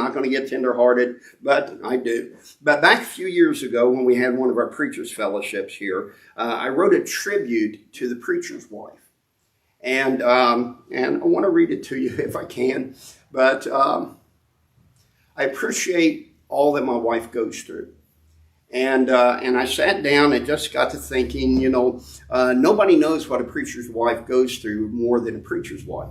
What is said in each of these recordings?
not going to get tenderhearted, but I do. But back a few years ago when we had one of our preachers' fellowships here, I wrote a tribute to the preacher's wife. And I want to read it to you if I can. But I appreciate all that my wife goes through. And I sat down and just got to thinking, nobody knows what a preacher's wife goes through more than a preacher's wife.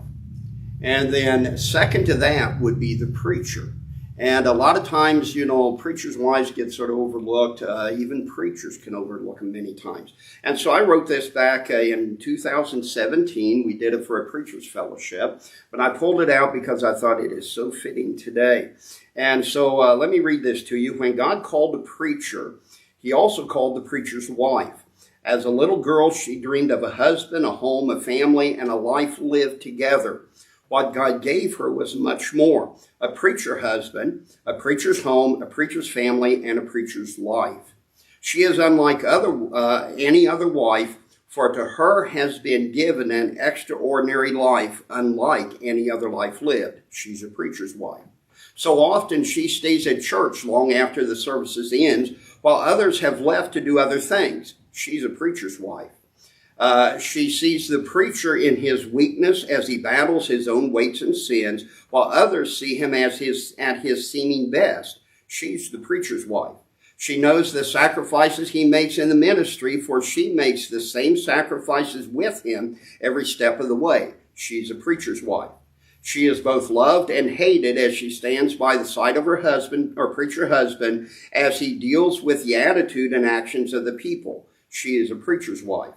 And then second to that would be the preacher. And a lot of times, preachers' wives get sort of overlooked. Even preachers can overlook them many times. And so I wrote this back in 2017. We did it for a preacher's fellowship. But I pulled it out because I thought it is so fitting today. And so let me read this to you. When God called the preacher, he also called the preacher's wife. As a little girl, she dreamed of a husband, a home, a family, and a life lived together. What God gave her was much more. A preacher husband, a preacher's home, a preacher's family, and a preacher's life. She is unlike any other wife, for to her has been given an extraordinary life, unlike any other life lived. She's a preacher's wife. So often she stays at church long after the services ends, while others have left to do other things. She's a preacher's wife. She sees the preacher in his weakness as he battles his own weights and sins, while others see him at his seeming best. She's the preacher's wife. She knows the sacrifices he makes in the ministry, for she makes the same sacrifices with him every step of the way. She's a preacher's wife. She is both loved and hated as she stands by the side of her husband, or preacher husband, as he deals with the attitude and actions of the people. She is a preacher's wife.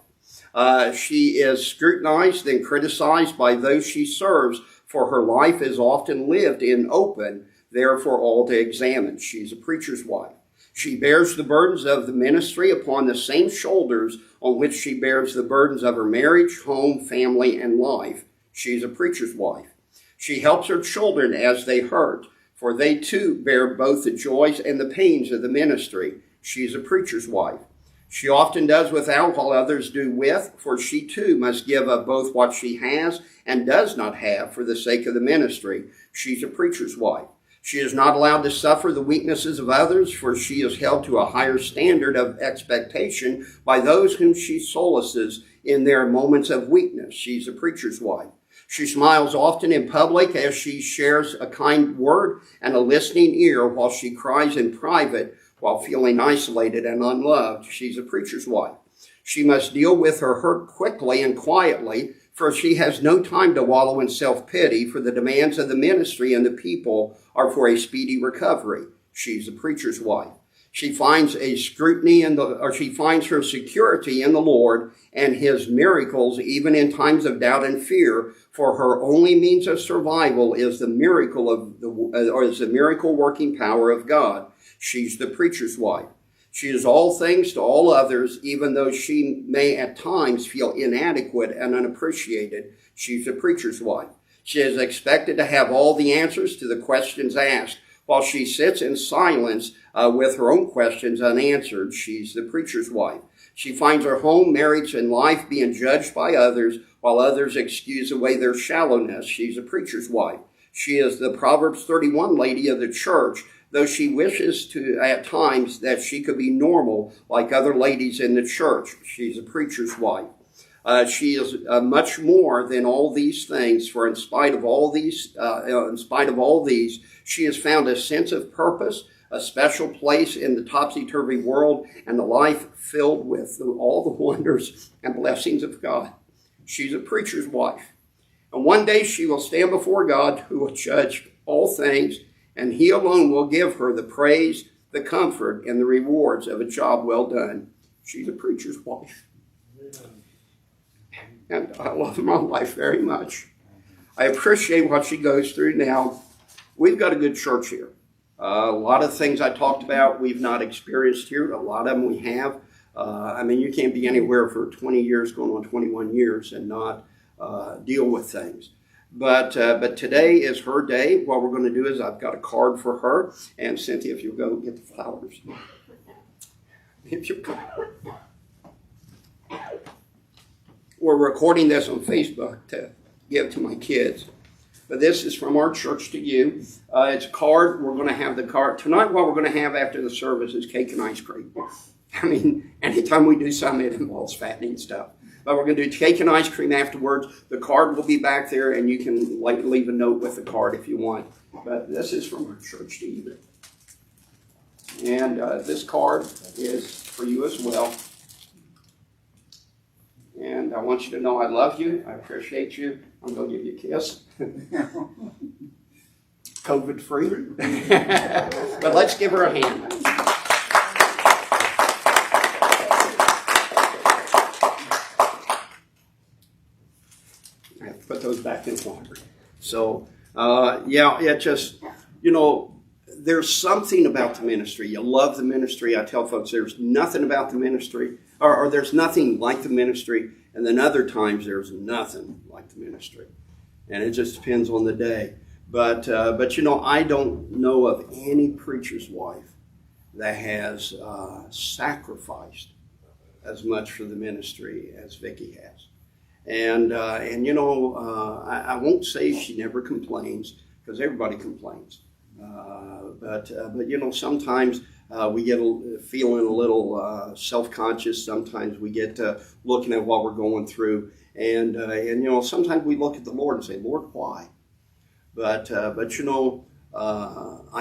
She is scrutinized and criticized by those she serves, for her life is often lived in open, there for all to examine. She's a preacher's wife. She bears the burdens of the ministry upon the same shoulders on which she bears the burdens of her marriage, home, family, and life. She's a preacher's wife. She helps her children as they hurt, for they too bear both the joys and the pains of the ministry. She's a preacher's wife. She often does without while others do with, for she too must give up both what she has and does not have for the sake of the ministry. She's a preacher's wife. She is not allowed to suffer the weaknesses of others, for she is held to a higher standard of expectation by those whom she solaces in their moments of weakness. She's a preacher's wife. She smiles often in public as she shares a kind word and a listening ear, while she cries in private while feeling isolated and unloved. She's a preacher's wife. She must deal with her hurt quickly and quietly, for she has no time to wallow in self-pity, for the demands of the ministry and the people are for a speedy recovery. She's a preacher's wife. She finds her security in the Lord and his miracles, even in times of doubt and fear, for her only means of survival is the miracle working power of God. She's the preacher's wife. She is all things to all others, even though she may at times feel inadequate and unappreciated. She's a preacher's wife. She is expected to have all the answers to the questions asked, while she sits in silence with her own questions unanswered. She's the preacher's wife. She finds her home, marriage, and life being judged by others, while others excuse away their shallowness. She's a preacher's wife. She is the Proverbs 31 lady of the church, though she wishes to, at times, that she could be normal like other ladies in the church. She's a preacher's wife. She is much more than all these things, for in spite of all these, she has found a sense of purpose, a special place in the topsy-turvy world, and a life filled with all the wonders and blessings of God. She's a preacher's wife. And one day she will stand before God, who will judge all things, and he alone will give her the praise, the comfort, and the rewards of a job well done. She's a preacher's wife. And I love my wife very much. I appreciate what she goes through now. We've got a good church here. A lot of things I talked about we've not experienced here. A lot of them we have. You can't be anywhere for 20 years, going on 21 years, and not deal with things. But today is her day. What we're going to do is I've got a card for her. And Cynthia, if you'll go get the flowers. If you We're recording this on Facebook to give to my kids. But this is from our church to you. It's a card. We're going to have the card. Tonight what we're going to have after the service is cake and ice cream. I mean, anytime we do something, it involves fattening stuff. But we're going to do cake and ice cream afterwards. The card will be back there, and you can leave a note with the card if you want. But this is from our church to you. And this card is for you as well. And I want you to know I love you. I appreciate you. I'm going to give you a kiss. COVID-free. But let's give her a hand. I have to put those back in the laundry. So, just, there's something about the ministry. You love the ministry. I tell folks there's nothing about the ministry, or there's nothing like the ministry, and then other times there's nothing like the ministry. And it just depends on the day. But I don't know of any preacher's wife that has sacrificed as much for the ministry as Vicki has. And I won't say she never complains, because everybody complains. But sometimes we get feeling a little self-conscious. Sometimes we get looking at what we're going through. And sometimes we look at the Lord and say, Lord, why? But I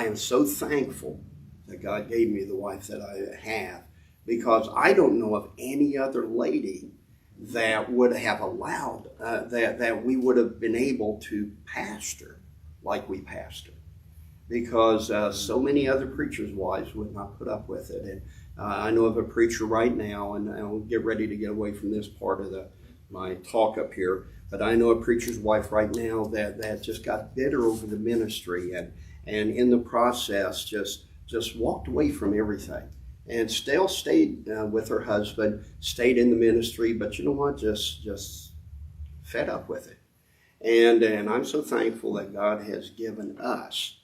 am so thankful that God gave me the wife that I have, because I don't know of any other lady that would have allowed, that we would have been able to pastor like we pastor. Because so many other preachers' wives would not put up with it. And I know of a preacher right now, and I'll get ready to get away from this part of my talk up here, but I know a preacher's wife right now that just got bitter over the ministry, and in the process just walked away from everything. And still stayed with her husband, stayed in the ministry, but you know what, just fed up with it. And I'm so thankful that God has given us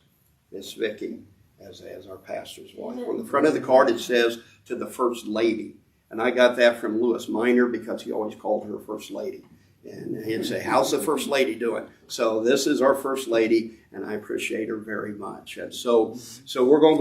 Miss Vicki as our pastor's wife. On the front of the card it says, to the First Lady. And I got that from Lewis Minor, because he always called her First Lady. And he'd say, how's the First Lady doing? So this is our First Lady, and I appreciate her very much. And so we're going to